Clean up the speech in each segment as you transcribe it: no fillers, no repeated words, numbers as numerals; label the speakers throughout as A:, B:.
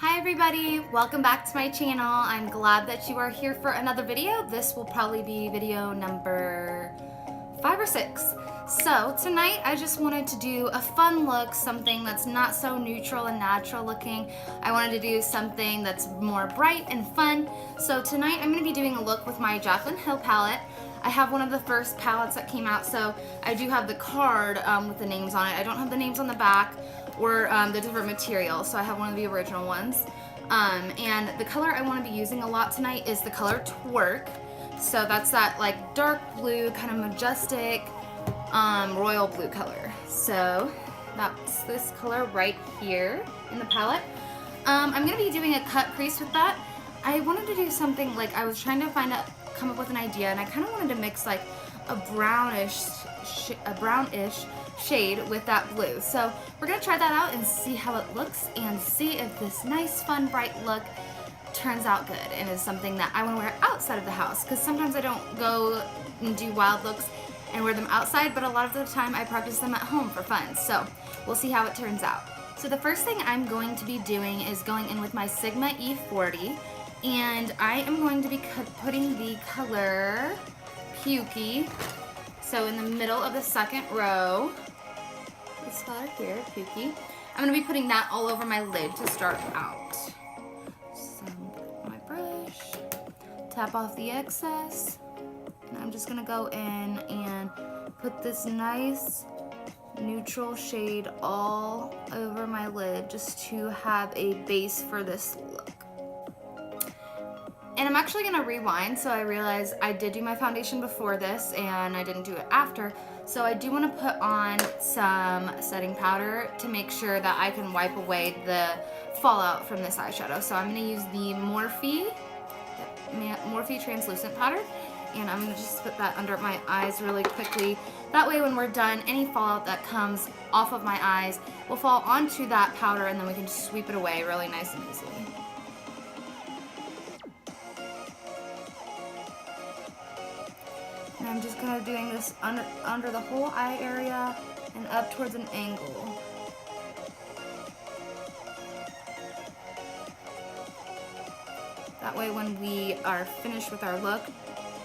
A: Hi everybody, welcome back to my channel. I'm glad that you are here for another video. This will probably be video number 5 or 6. So tonight I just wanted to do a fun look, something that's not so neutral and natural looking. I wanted to do something that's more bright and fun. So tonight I'm going to be doing a look with my Jaclyn Hill palette. I have one of the first palettes that came out, so I do have the card with the names on it. I don't have the names on the back or the different material, so I have one of the original ones. And the color I want to be using a lot tonight is the color Twerk. So that's that like dark blue, kind of majestic, royal blue color. So that's this color right here in the palette. I'm going to be doing a cut crease with that. I wanted to do something like I was trying to come up with an idea, and I kind of wanted to mix like a brownish shade with that blue. So we're gonna try that out and see how it looks and see if this nice, fun, bright look turns out good and is something that I want to wear outside of the house, because sometimes I don't go and do wild looks and wear them outside, but a lot of the time I practice them at home for fun. So we'll see how it turns out. So the first thing I'm going to be doing is going in with my Sigma E40, and I am going to be putting the color Pukey, so in the middle of the second row, this color here, Pukey. I'm going to be putting that all over my lid to start out. So my brush, tap off the excess, and I'm just going to go in and put this nice neutral shade all over my lid just to have a base for this look. And I'm actually going to rewind, so I realized I did do my foundation before this and I didn't do it after. So I do want to put on some setting powder to make sure that I can wipe away the fallout from this eyeshadow. So I'm going to use the Morphe translucent powder, and I'm going to just put that under my eyes really quickly. That way when we're done, any fallout that comes off of my eyes will fall onto that powder, and then we can just sweep it away really nice and easily. And I'm just kind of doing this under the whole eye area and up towards an angle. That way when we are finished with our look,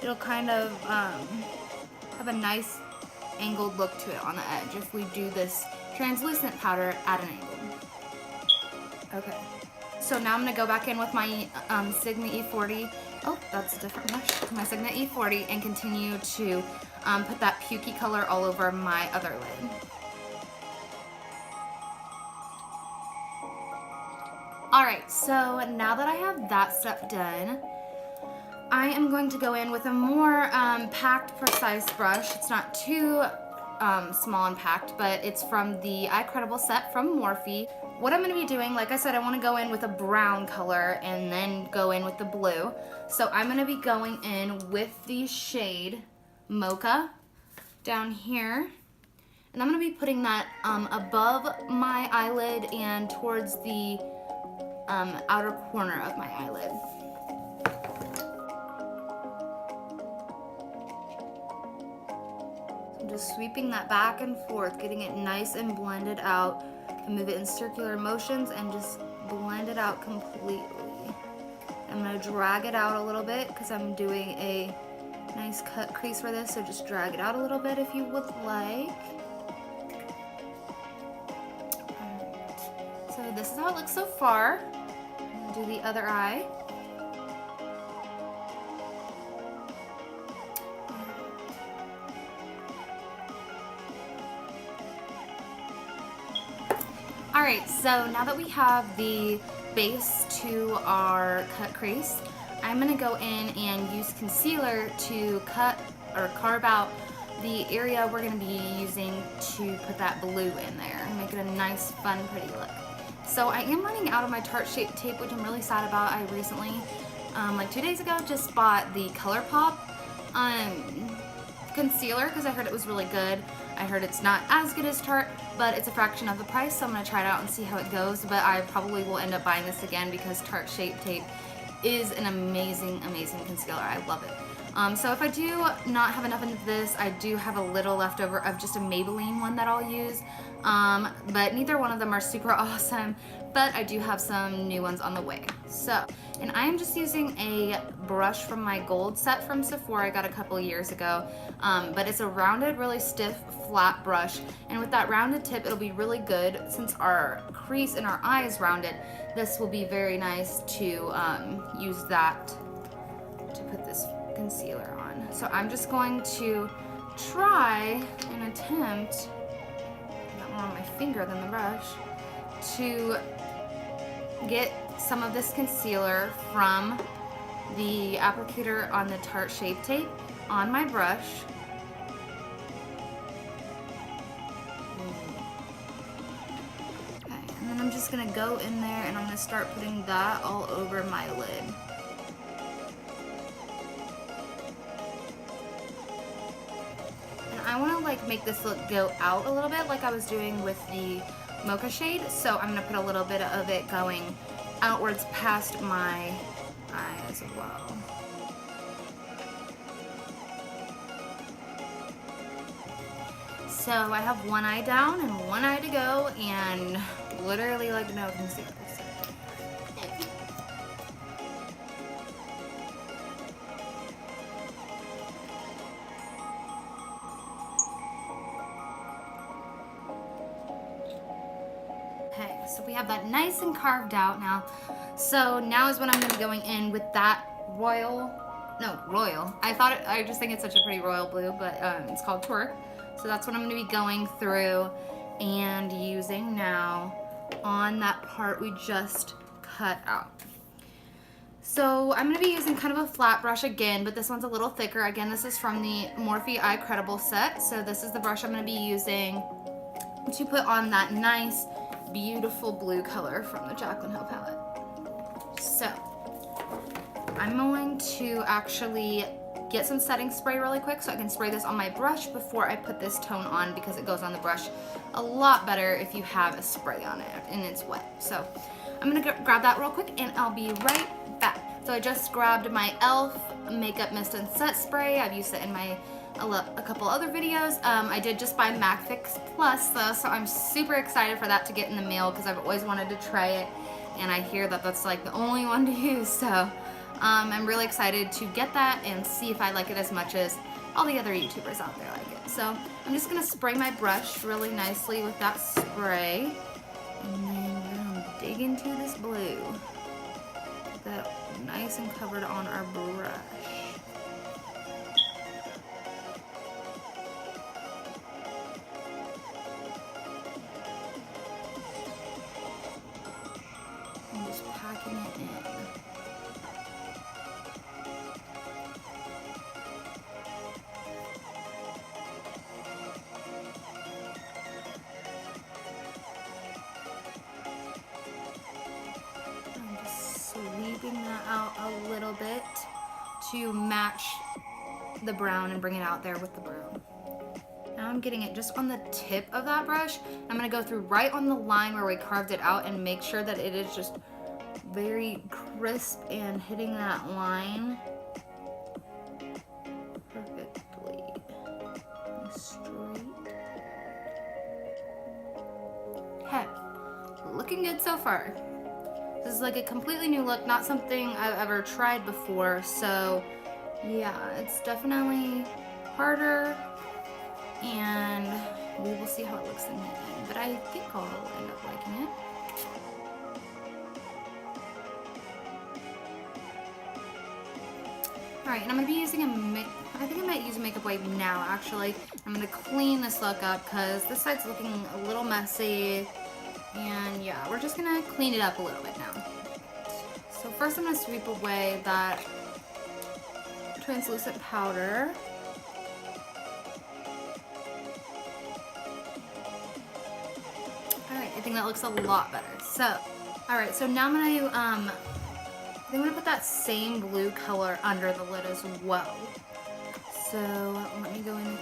A: it'll kind of have a nice angled look to it on the edge if we do this translucent powder at an angle. Okay, so now I'm going to go back in with my Sigma E40. Oh, that's a different brush. My Sigma E40, and continue to put that Pukey color all over my other lid. Alright, so now that I have that step done, I am going to go in with a more packed, precise brush. It's not too small and packed, but it's from the Eye Credible set from Morphe. What I'm going to be doing, like I said, I want to go in with a brown color and then go in with the blue. So I'm going to be going in with the shade Mocha down here. And I'm going to be putting that above my eyelid and towards the outer corner of my eyelid. I'm just sweeping that back and forth, getting it nice and blended out. And move it in circular motions and just blend it out completely. I'm going to drag it out a little bit because I'm doing a nice cut crease for this, so just drag it out a little bit if you would like. Alright, so this is how it looks so far. I'm going to do the other eye. Alright, so now that we have the base to our cut crease, I'm going to go in and use concealer to cut or carve out the area we're going to be using to put that blue in there and make it a nice, fun, pretty look. So I am running out of my Tarte Shape Tape, which I'm really sad about. I recently, like 2 days ago, just bought the ColourPop concealer because I heard it was really good. I heard it's not as good as Tarte, but it's a fraction of the price, so I'm going to try it out and see how it goes. But I probably will end up buying this again because Tarte Shape Tape is an amazing, amazing concealer. I love it. So if I do not have enough of this, I do have a little left over of just a Maybelline one that I'll use. but neither one of them are super awesome, but I do have some new ones on the way. So, and I am just using a brush from my gold set from Sephora I got a couple years ago, but it's a rounded, really stiff, flat brush, and with that rounded tip, it'll be really good since our crease in our eye is rounded. This will be very nice to use that to put this concealer on. So I'm just going to try and attempt, I got more on my finger than the brush, to get some of this concealer from the applicator on the Tarte Shape Tape on my brush. Okay, and then I'm just gonna go in there and I'm gonna start putting that all over my lid. And I wanna like make this look go out a little bit like I was doing with the Mocha shade, so I'm gonna put a little bit of it going outwards past my eye as well. So I have one eye down and one eye to go, and literally like no concealer. Okay, so we have that nice and carved out now. So now is when I'm going to be going in with that royal. I just think it's such a pretty royal blue, but it's called Twerk. So that's what I'm going to be going through and using now on that part we just cut out. So I'm going to be using kind of a flat brush again, but this one's a little thicker. Again, this is from the Morphe Eye Credible set. So this is the brush I'm going to be using to put on that nice, beautiful blue color from the Jaclyn Hill palette. So I'm going to actually get some setting spray really quick so I can spray this on my brush before I put this tone on, because it goes on the brush a lot better if you have a spray on it and it's wet. So I'm gonna grab that real quick and I'll be right back. So I just grabbed my e.l.f. Makeup Mist and Set Spray. I've used it in my a couple other videos. I did just buy MAC Fix Plus though, so I'm super excited for that to get in the mail because I've always wanted to try it, and I hear that that's like the only one to use. So I'm really excited to get that and see if I like it as much as all the other YouTubers out there like it. So I'm just gonna spray my brush really nicely with that spray, and then we're gonna dig into this blue. Get that nice and covered on our brush. I'm just packing it in. I'm just sweeping that out a little bit to match the brown and bring it out there with the brown. Now I'm getting it just on the tip of that brush. I'm gonna go through right on the line where we carved it out and make sure that it is just very crisp and hitting that line perfectly. Straight. Okay, looking good so far. This is like a completely new look, not something I've ever tried before, so yeah, it's definitely harder, and we will see how it looks in the end, but I think I'll end up liking it. Alright, and I'm going to be using I think I might use a makeup wipe now actually. I'm going to clean this look up because this side's looking a little messy, and yeah, we're just going to clean it up a little bit now. So first I'm going to sweep away that translucent powder. Alright, I think that looks a lot better. So, alright, so now I'm gonna put that same blue color under the lid as well. So let me go in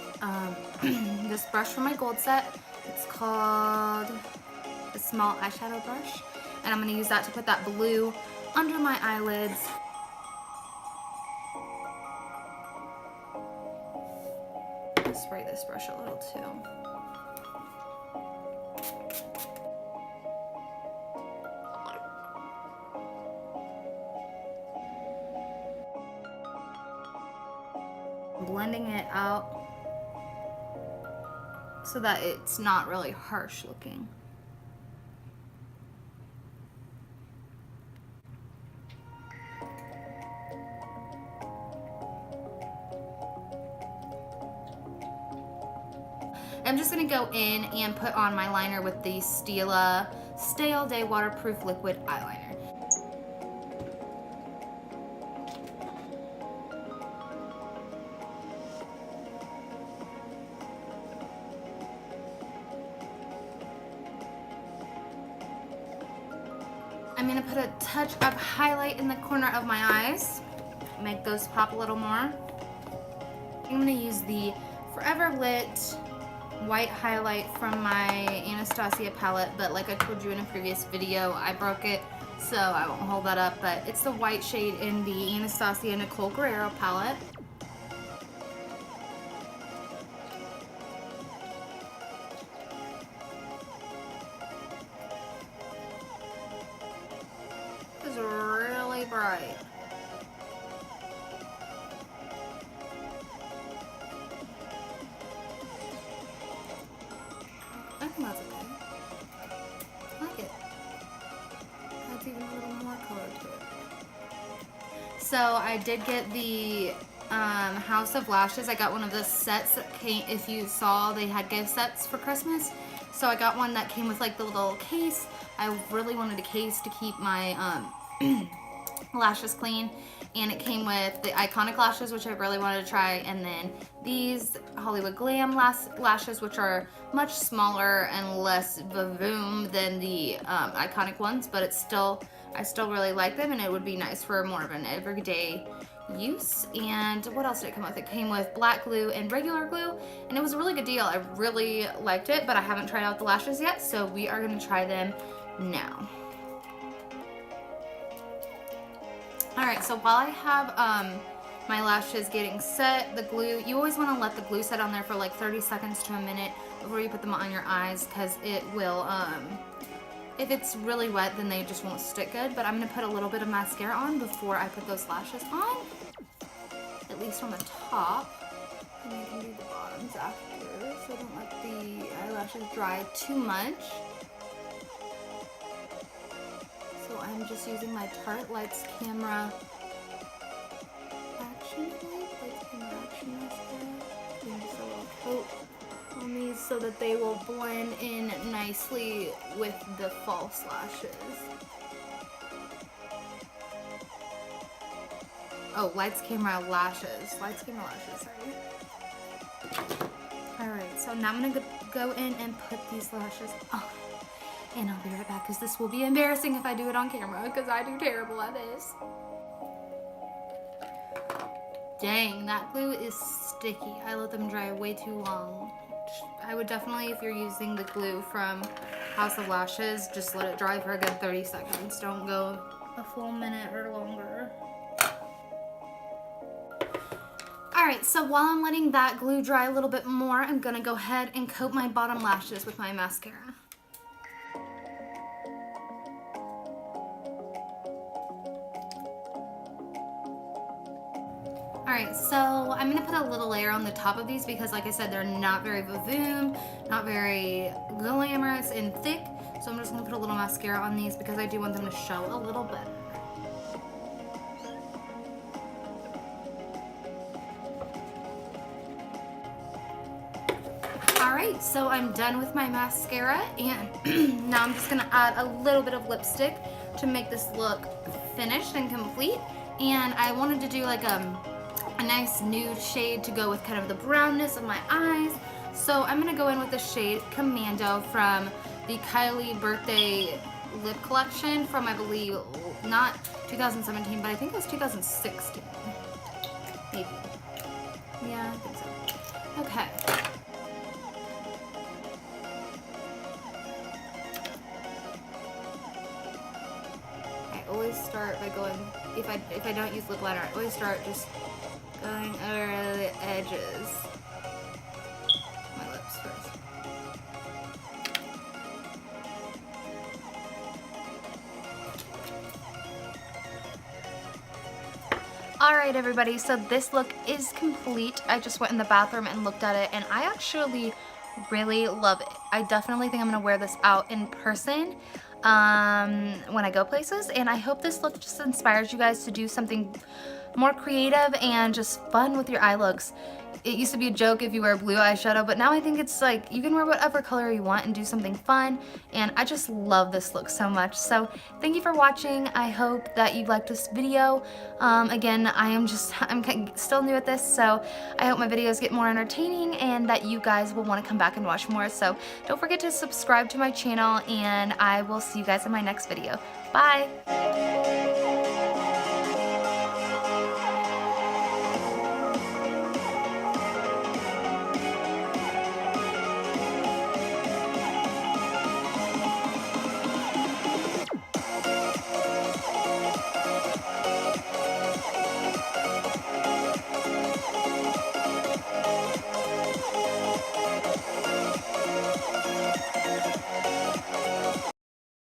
A: with this brush from my gold set. It's called the small eyeshadow brush, and I'm gonna use that to put that blue under my eyelids. I'll spray this brush a little too. blending it out so that it's not really harsh looking. I'm just gonna go in and put on my liner with the Stila Stay All Day Waterproof Liquid Eyeliner. I'm gonna put a touch of highlight in the corner of my eyes, make those pop a little more. I'm gonna use the Forever Lit white highlight from my Anastasia palette, but like I told you in a previous video, I broke it, so I won't hold that up, but it's the white shade in the Anastasia Nicole Guerrero palette. It's really bright. I think that's okay. I like it. Adds even a little more color to it. So I did get the House of Lashes. I got one of the sets that came, if you saw, they had gift sets for Christmas. So I got one that came with like the little case. I really wanted a case to keep my lashes clean, and it came with the Iconic lashes, which I really wanted to try, and then these Hollywood Glam lashes, which are much smaller and less vavoom than the Iconic ones, but it's still, I still really like them, and it would be nice for more of an everyday use. And what else did it come with? It came with black glue and regular glue, and it was a really good deal. I really liked it, but I haven't tried out the lashes yet, so we are going to try them now. Alright, so while I have my lashes getting set, the glue, you always want to let the glue set on there for like 30 seconds to a minute before you put them on your eyes, because it will, if it's really wet, then they just won't stick good. But I'm going to put a little bit of mascara on before I put those lashes on, at least on the top, and I can do the bottoms after, so don't let the eyelashes dry too much. So I'm just using my Tarte Lights Camera Action mascara, and just a little coat on these so that they will blend in nicely with the false lashes. Oh, Lights Camera Lashes. Lights Camera Lashes, sorry. Alright, so now I'm going to go in and put these lashes on. And I'll be right back, because this will be embarrassing if I do it on camera, because I do terrible at this. Dang, that glue is sticky. I let them dry way too long. I would definitely, if you're using the glue from House of Lashes, just let it dry for a good 30 seconds. Don't go a full minute or longer. Alright, so while I'm letting that glue dry a little bit more, I'm going to go ahead and coat my bottom lashes with my mascara. Alright, so I'm going to put a little layer on the top of these because, like I said, they're not very vavoom, not very glamorous and thick. So I'm just going to put a little mascara on these because I do want them to show a little better. Alright, so I'm done with my mascara, and now I'm just going to add a little bit of lipstick to make this look finished and complete. And I wanted to do like a nice nude shade to go with kind of the brownness of my eyes. So I'm going to go in with the shade Commando from the Kylie Birthday Lip Collection from, I believe, not 2017, but I think it was 2016. Maybe. Yeah, I think so. Okay. I always start by going, if I don't use lip liner, I always start just going over the edges. My lips first. Alright everybody, so this look is complete. I just went in the bathroom and looked at it and I actually really love it. I definitely think I'm going to wear this out in person when I go places, and I hope this look just inspires you guys to do something more creative and just fun with your eye looks. It used to be a joke if you wear blue eyeshadow, but now I think it's like you can wear whatever color you want and do something fun, and I just love this look so much. So thank you for watching. I hope that you liked this video. Again, I'm still new at this, so I hope my videos get more entertaining and that you guys will want to come back and watch more. So don't forget to subscribe to my channel, and I will see you guys in my next video. Bye!